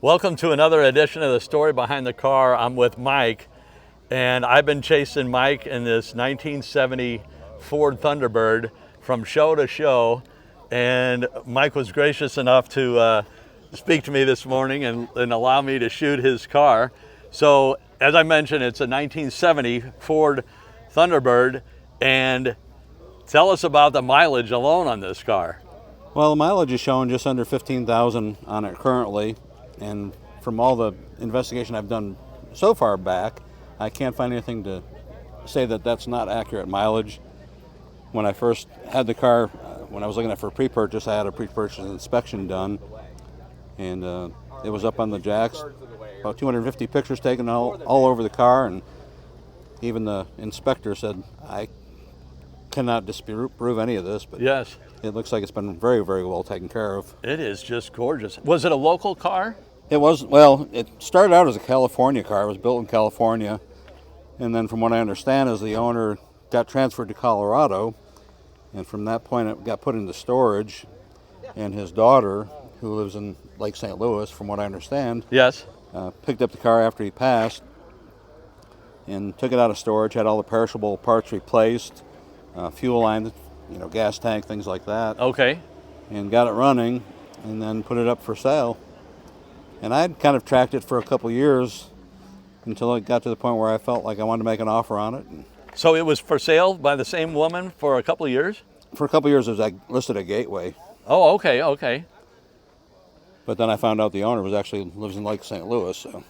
Welcome to another edition of the Story Behind the Car. I'm with Mike, and I've been chasing Mike in this 1970 Ford Thunderbird from show to show, and Mike was gracious enough to speak to me this morning and allow me to shoot his car. So, as I mentioned, it's a 1970 Ford Thunderbird, and tell us about the mileage alone on this car. Well, the mileage is showing just under 15,000 on it currently, and from all the investigation I've done so far back, I can't find anything to say that that's not accurate mileage. When I first had the car, when I was looking at for pre-purchase, I had a pre-purchase inspection done, and it was up on the jacks, about 250 pictures taken all over the car, and even the inspector said, I cannot disprove any of this, but Yes. it looks like it's been very, very well taken care of. It is just gorgeous. Was it a local car? It was, well, it started out as a California car. It was built in California. And then from what I understand is the owner got transferred to Colorado. And from that point it got put into storage. And his daughter, who lives in Lake St. Louis, from what I understand, Yes. picked up the car after he passed and took it out of storage, had all the perishable parts replaced, fuel line, gas tank, things like that. Okay. And got it running and then put it up for sale. And I'd kind of tracked it for a couple years until it got to the point where I felt like I wanted to make an offer on it. And So it was for sale by the same woman for a couple of years? for a couple years it was listed at Gateway. Oh, okay. But then I found out the owner lives in Lake St. Louis. So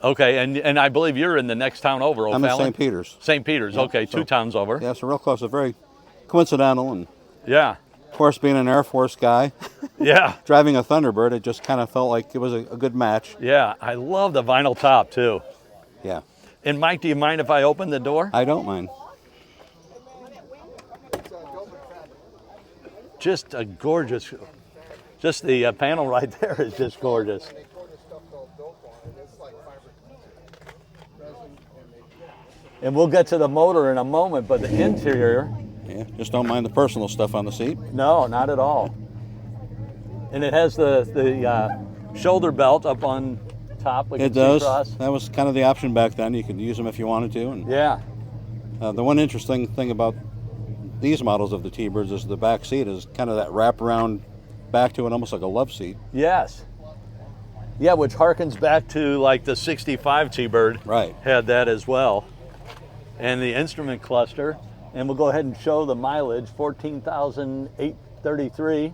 Okay, and I believe you're in the next town over, I'm in O'Fallon? St. Peters. St. Peters, Yeah, okay, so- 2 towns over. Yeah, so real close. It's very coincidental. And Yeah, of course, being an Air Force guy, yeah, driving a Thunderbird, it just kind of felt like it was a good match. yeah. I love the vinyl top too. Yeah, And Mike, do you mind if I open the door? I don't mind. Just a gorgeous, just the panel right there is just gorgeous. And we'll get to the motor in a moment, but the interior, Yeah, just don't mind the personal stuff on the seat. no, not at all. And it has the shoulder belt up on top. We It can see does. across. That was kind of the option back then. You could use them if you wanted to. And Yeah, the one interesting thing about these models of the T-Birds is the back seat is kind of that wraparound back to it, almost like a love seat. yes. Yeah, which harkens back to like the 65 T-Bird. Right. Had that as well. And the instrument cluster. And we'll go ahead and show the mileage, 14,833.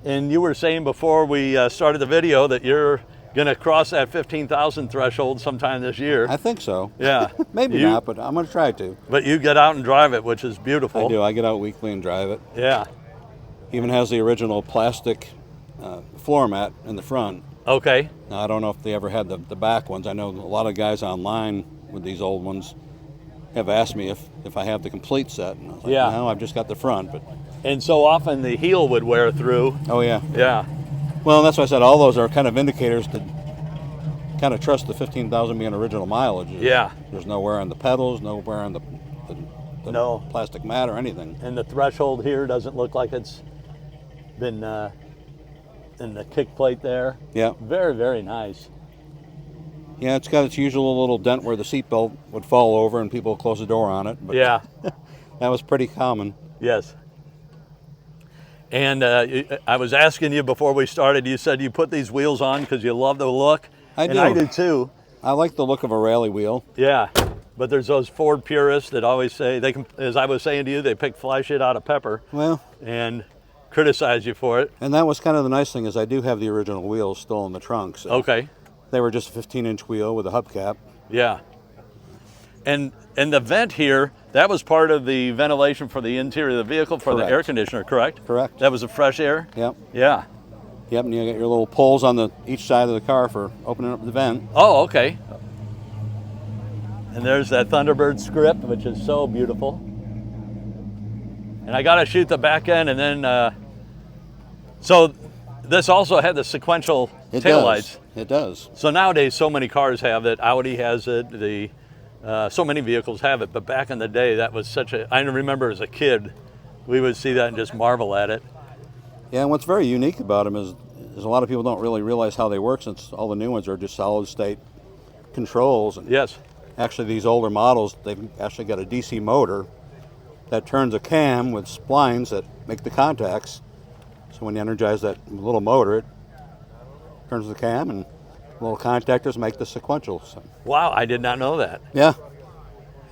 And you were saying before we started the video that you're going to cross that 15,000 threshold sometime this year. I think so. Yeah. Maybe You- not, but I'm going to try to. But you get out and drive it, which is beautiful. I do. I get out weekly and drive it. Yeah. Even has the original plastic floor mat in the front. Okay. Now, I don't know if they ever had the back ones. I know a lot of guys online with these old ones have asked me if I have the complete set. And I was like, Yeah. no, I've just got the front. But And so often the heel would wear through. oh, yeah. Yeah. Well, that's why I said all those are kind of indicators to kind of trust the 15,000 being original mileage. Yeah. There's no wear on the pedals, no wear on the No. plastic mat or anything. And the threshold here doesn't look like it's been in the kick plate there. Yeah. Very, very nice. Yeah, it's got its usual little dent where the seatbelt would fall over and people close the door on it. But Yeah. that was pretty common. Yes. And I was asking you before we started, you said you put these wheels on because you love the look. I and do. I do too. I like the look of a rally wheel. Yeah. But there's those Ford purists that always say, they can, as I was saying to you, they pick fly shit out of pepper Well, and criticize you for it. and that was kind of the nice thing is I do have the original wheels still in the trunk. So Okay. they were just a 15-inch wheel with a hubcap. Yeah. And the vent here, that was part of the ventilation for the interior of the vehicle for the Correct. air conditioner, correct? Correct. That was a fresh air? Yep. Yeah. Yep, and you got your little poles on each side of the car for opening up the vent. Oh, okay. And there's that Thunderbird script, which is so beautiful. And I got to shoot the back end, and then, so this also had the sequential It taillights. does. It does. So nowadays, so many cars have it. Audi has it. So many vehicles have it. But back in the day, that was such a. I remember as a kid, we would see that and just marvel at it. Yeah, and what's very unique about them is is a lot of people don't really realize how they work, since all the new ones are just solid state controls. And Yes. actually, these older models, they've actually got a DC motor that turns a cam with splines that make the contacts. So when you energize that little motor, it turns the cam, and little contactors make the sequential. So, Wow, I did not know that. yeah.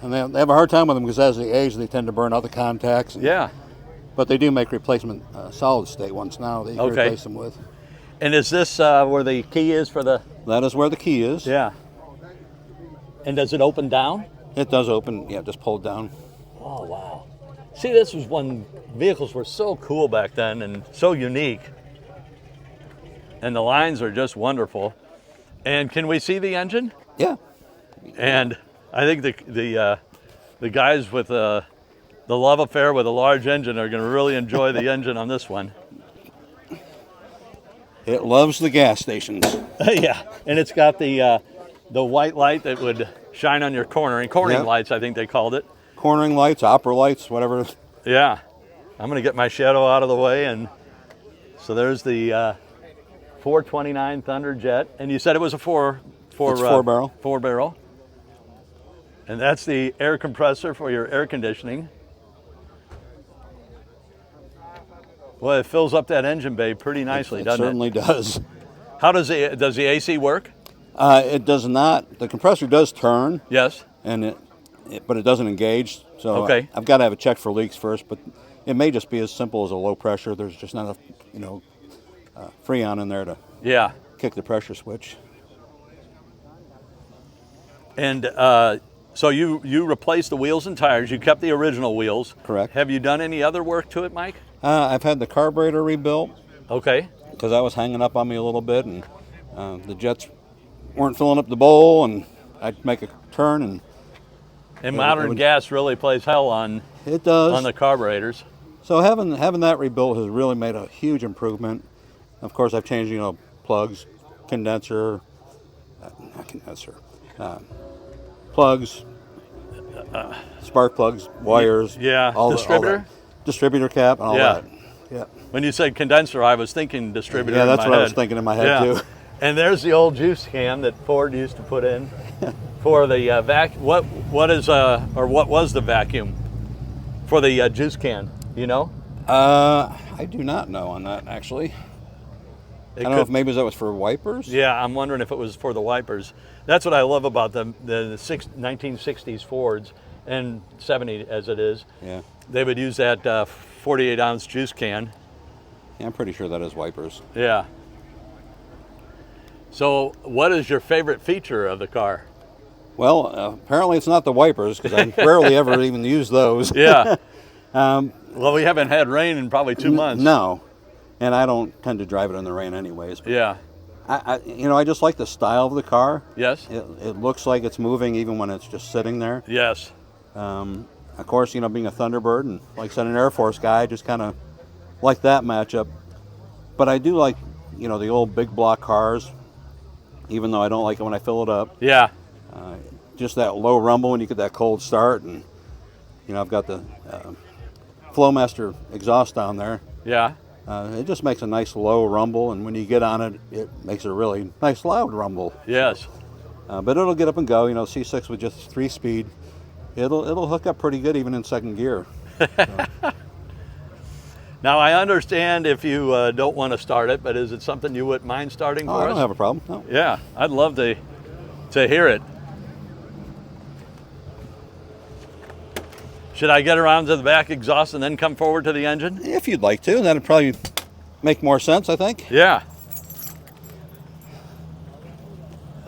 And they have a hard time with them because as they age, they tend to burn out the contacts. Yeah. But they do make replacement solid state ones now that you can replace them with. And is this where the key is for the... That is where the key is. Yeah. And does it open down? It does open, yeah, just pull it down. Oh, wow. See, this was when vehicles were so cool back then and so unique. And the lines are just wonderful. And can we see the engine? Yeah. And I think the guys with the love affair with a large engine are going to really enjoy the engine on this one. It loves the gas stations. Yeah, and it's got the white light that would shine on your cornering Yep. lights, I think they called it. Cornering lights, opera lights, whatever. Yeah, I'm going to get my shadow out of the way, and so there's the 429 Thunderjet, and you said it was a four barrel. Four barrel. And that's the air compressor for your air conditioning. Well, it fills up that engine bay pretty nicely, doesn't it? Certainly does. How does the AC work? It does not. The compressor does turn, Yes. and but it doesn't engage. So Okay. I've got to have it checked for leaks first. But it may just be as simple as a low pressure. There's just not enough, Freon in there to Yeah. kick the pressure switch. And so you replaced the wheels and tires. You kept the original wheels. Correct. Have you done any other work to it, Mike? I've had the carburetor rebuilt Okay. because that was hanging up on me a little bit, and the jets weren't filling up the bowl, and I'd make a turn, and And modern gas really plays hell on it does. the carburetors. So having that rebuilt has really made a huge improvement. Of course, I've changed, plugs, condenser, not condenser, plugs, spark plugs, wires. Yeah. all Distributor? that. Distributor cap and all Yeah. that. Yeah. When you said condenser, I was thinking distributor. Yeah, in that's my what I head. was thinking in my head Yeah. too. And there's the old juice can that Ford used to put in for the vacuum. What was the vacuum for the juice can? You know? I do not know on that actually. I don't know if maybe that was for wipers. Yeah, I'm wondering if it was for the wipers. That's what I love about the 1960s Fords and 70 as it is. Yeah. They would use that 48-ounce juice can. Yeah, I'm pretty sure that is wipers. Yeah. So, what is your favorite feature of the car? Well, apparently it's not the wipers because I rarely ever even use those. Yeah. Well, we haven't had rain in probably 2 months. No, and I don't tend to drive it in the rain anyways. But Yeah. I just like the style of the car. Yes. It looks like it's moving even when it's just sitting there. Yes. Of course, being a Thunderbird and like I said, an Air Force guy, I just kind of like that matchup. But I do like, the old big block cars, even though I don't like it when I fill it up. Yeah. Just that low rumble when you get that cold start, and I've got the Flowmaster exhaust down there. Yeah. It just makes a nice low rumble, and when you get on it, it makes a really nice loud rumble. Yes. But it'll get up and go. C6 with just 3-speed, it'll hook up pretty good even in second gear. Now, I understand if you don't want to start it, but is it something you wouldn't mind starting for I us? don't have a problem. No. Yeah, I'd love to hear it. Should I get around to the back exhaust and then come forward to the engine? If you'd like to, that'd probably make more sense, I think. Yeah.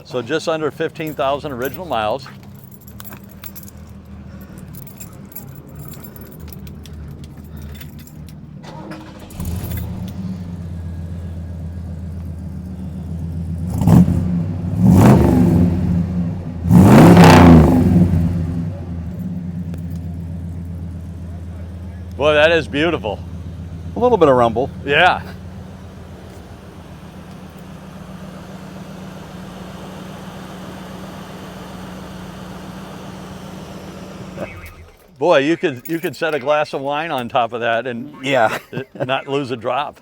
So just under 15,000 original miles. Boy, that is beautiful. A little bit of rumble. Yeah. Boy, you could set a glass of wine on top of that and Yeah. not lose a drop.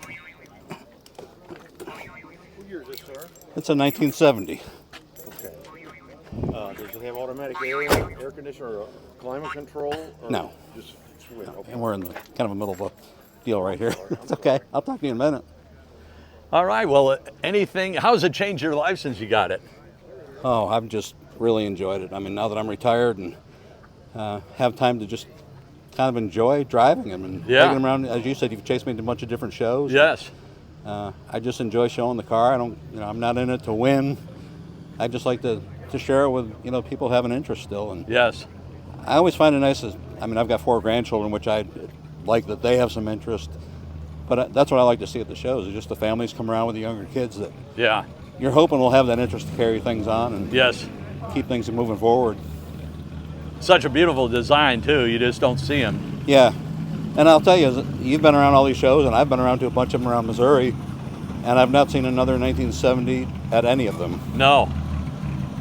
It's a 1970. Okay. Does it have automatic air conditioner or climate control? Or No. Just swing. Okay. And we're in the kind of a middle of a deal right here. It's okay. I'll talk to you in a minute. All right, well, how's it changed your life since you got it? Oh, I've just really enjoyed it. I mean, now that I'm retired and have time to just kind of enjoy driving them and Yeah. taking them around. As you said, you've chased me to a bunch of different shows. Yes. I just enjoy showing the car. I'm not in it to win. I just like to share it with, people have an interest still. And Yes. I always find it nice. I've got 4 grandchildren, which I like that they have some interest. But that's what I like to see at the shows, is just the families come around with the younger kids that Yeah. you're hoping will have that interest to carry things on and Yes. keep things moving forward. Such a beautiful design, too. You just don't see them. Yeah. And I'll tell you, you've been around all these shows, and I've been around to a bunch of them around Missouri, and I've not seen another 1970 at any of them. No.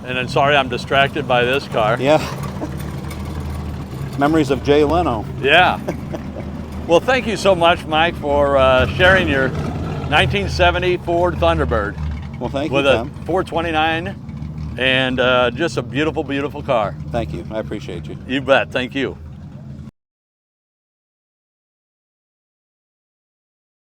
And I'm sorry I'm distracted by this car. Yeah. Memories of Jay Leno. Yeah. Well, thank you so much, Mike, for sharing your 1970 Ford Thunderbird Well, thank you, with a Tom. 429 and just a beautiful, beautiful car. Thank you. I appreciate you. You bet. Thank you.